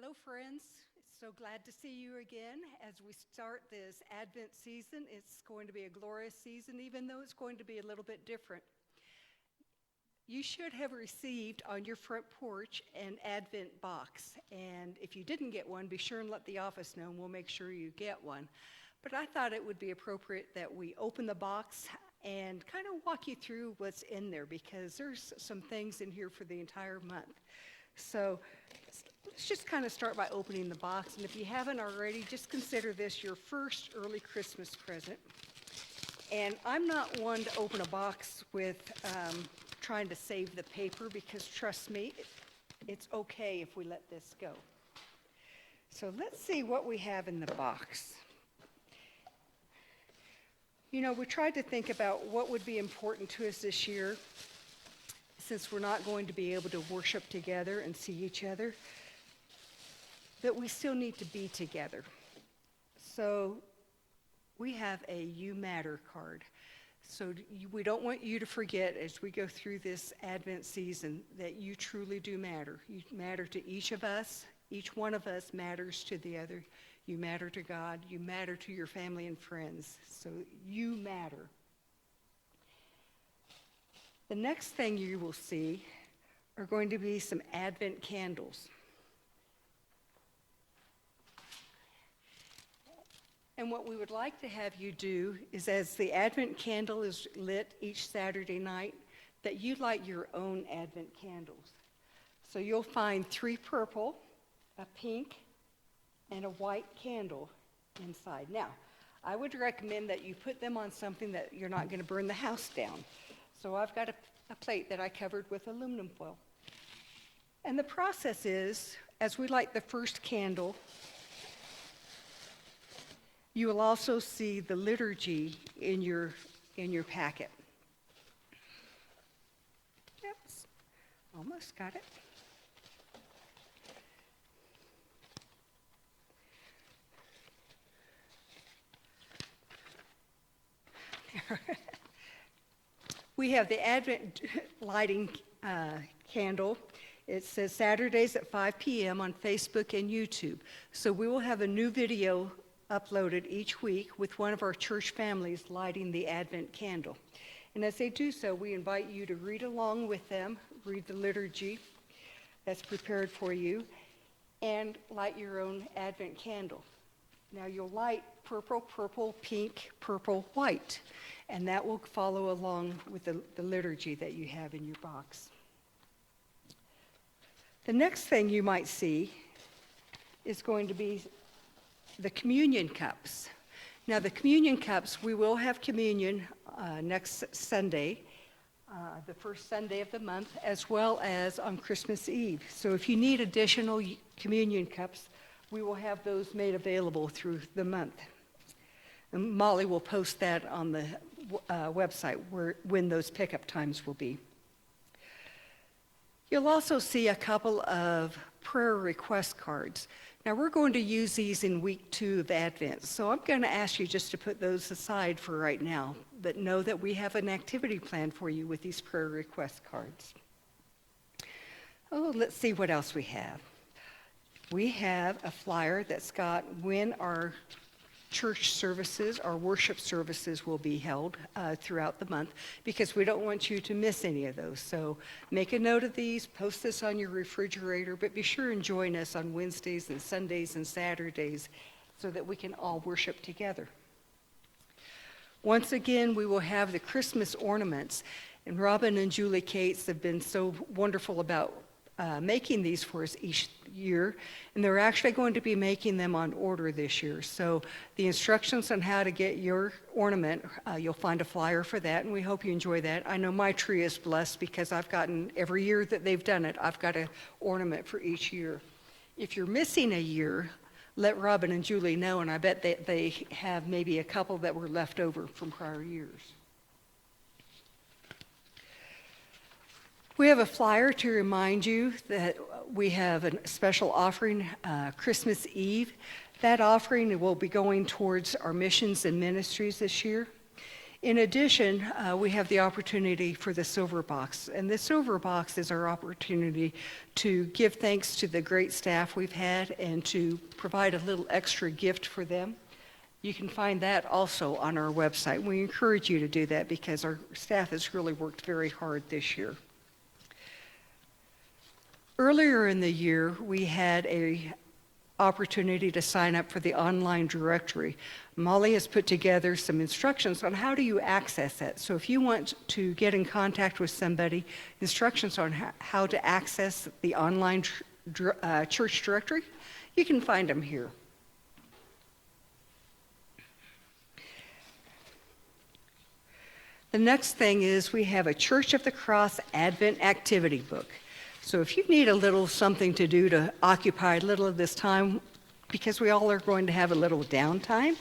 Hello, friends. So glad to see you again. As we start this Advent season, it's going to be a glorious season, even though it's going to be a little bit different. You should have received on your front porch an Advent box. And if you didn't get one, be sure and let the office know, and we'll make sure you get one. But I thought it would be appropriate that we open the box and kind of walk you through what's in there, because there's some things in here for the entire month. So let's just kind of start by opening the box. And if you haven't already, just consider this your first early Christmas present. And I'm not one to open a box with trying to save the paper, because trust me, it's okay if we let this go. So let's see what we have in the box. You know, we tried to think about what would be important to us this year, since we're not going to be able to worship together and see each other, that we still need to be together. So we have a You Matter card. So we don't want you to forget, as we go through this Advent season, that you truly do matter. You matter to each of us. Each one of us matters to the other. You matter to God. You matter to your family and friends. So you matter. The next thing you will see are going to be some Advent candles. And what we would like to have you do is, as the Advent candle is lit each Saturday night, that you light your own Advent candles. So you'll find 3 purple, a pink, and a white candle inside. Now, I would recommend that you put them on something that you're not going to burn the house down. So I've got a plate that I covered with aluminum foil. And the process is, as we light the first candle, you will also see the liturgy in your packet. Yep, almost got it. We have the Advent lighting candle. It says Saturdays at 5 p.m. on Facebook and YouTube. So we will have a new video uploaded each week with one of our church families lighting the Advent candle. And as they do so, we invite you to read along with them, read the liturgy that's prepared for you, and light your own Advent candle. Now you'll light purple, purple, pink, purple, white, and that will follow along with the liturgy that you have in your box. The next thing you might see is going to be the communion cups. Now the communion cups, we will have communion next Sunday, the first Sunday of the month, as well as on Christmas Eve. So if you need additional communion cups, we will have those made available through the month. And Molly will post that on the website when those pickup times will be. You'll also see a couple of prayer request cards. Now we're going to use these in week 2 of Advent, so I'm going to ask you just to put those aside for right now, but know that we have an activity plan for you with these prayer request cards. Oh, let's see what else we have. We have a flyer that's got when our church services, our worship services will be held throughout the month, because we don't want you to miss any of those. So make a note of these, post this on your refrigerator, but be sure and join us on Wednesdays and Sundays and Saturdays so that we can all worship together. Once again, we will have the Christmas ornaments, and Robin and Julie Cates have been so wonderful about making these for us each year, and they're actually going to be making them on order this year. So the instructions on how to get your ornament, you'll find a flyer for that, and we hope you enjoy that. I know my tree is blessed because I've gotten, every year that they've done it, I've got an ornament for each year. If you're missing a year, let Robin and Julie know, and I bet that they have maybe a couple that were left over from prior years. We have a flyer to remind you that we have a special offering Christmas Eve. That offering will be going towards our missions and ministries this year. In addition, we have the opportunity for the silver box. And the silver box is our opportunity to give thanks to the great staff we've had and to provide a little extra gift for them. You can find that also on our website. We encourage you to do that because our staff has really worked very hard this year. Earlier in the year, we had an opportunity to sign up for the online directory. Molly has put together some instructions on how do you access it. So if you want to get in contact with somebody, instructions on how to access the online church directory, you can find them here. The next thing is we have a Church of the Cross Advent activity book. So if you need a little something to do to occupy a little of this time, because we all are going to have a little downtime,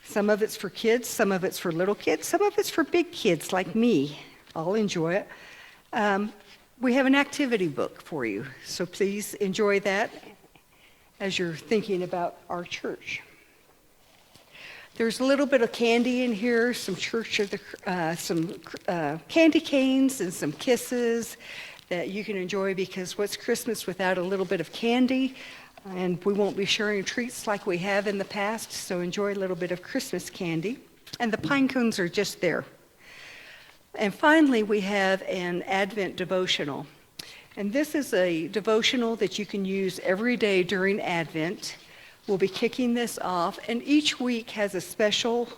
some of it's for kids, some of it's for little kids, some of it's for big kids like me. I'll enjoy it. We have an activity book for you, so please enjoy that as you're thinking about our church. There's a little bit of candy in here, some candy canes and some kisses that you can enjoy, because what's Christmas without a little bit of candy? And we won't be sharing treats like we have in the past, so enjoy a little bit of Christmas candy. And the pine cones are just there. And finally, we have an Advent devotional. And this is a devotional that you can use every day during Advent. We'll be kicking this off, and each week has a special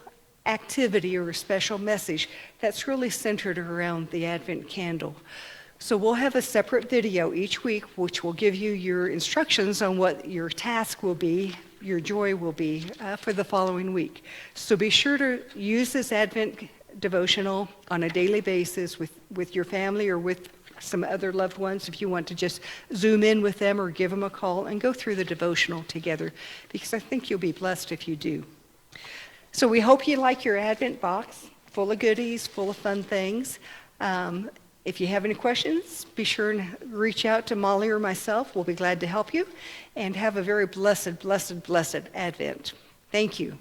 activity or a special message that's really centered around the Advent candle. So we'll have a separate video each week, which will give you your instructions on what your task will be, your joy will be for the following week. So be sure to use this Advent devotional on a daily basis with your family or with some other loved ones if you want to just zoom in with them or give them a call and go through the devotional together, because I think you'll be blessed if you do. So we hope you like your Advent box, full of goodies, full of fun things. If you have any questions, be sure and reach out to Molly or myself. We'll be glad to help you, and have a very blessed, blessed, blessed Advent. Thank you.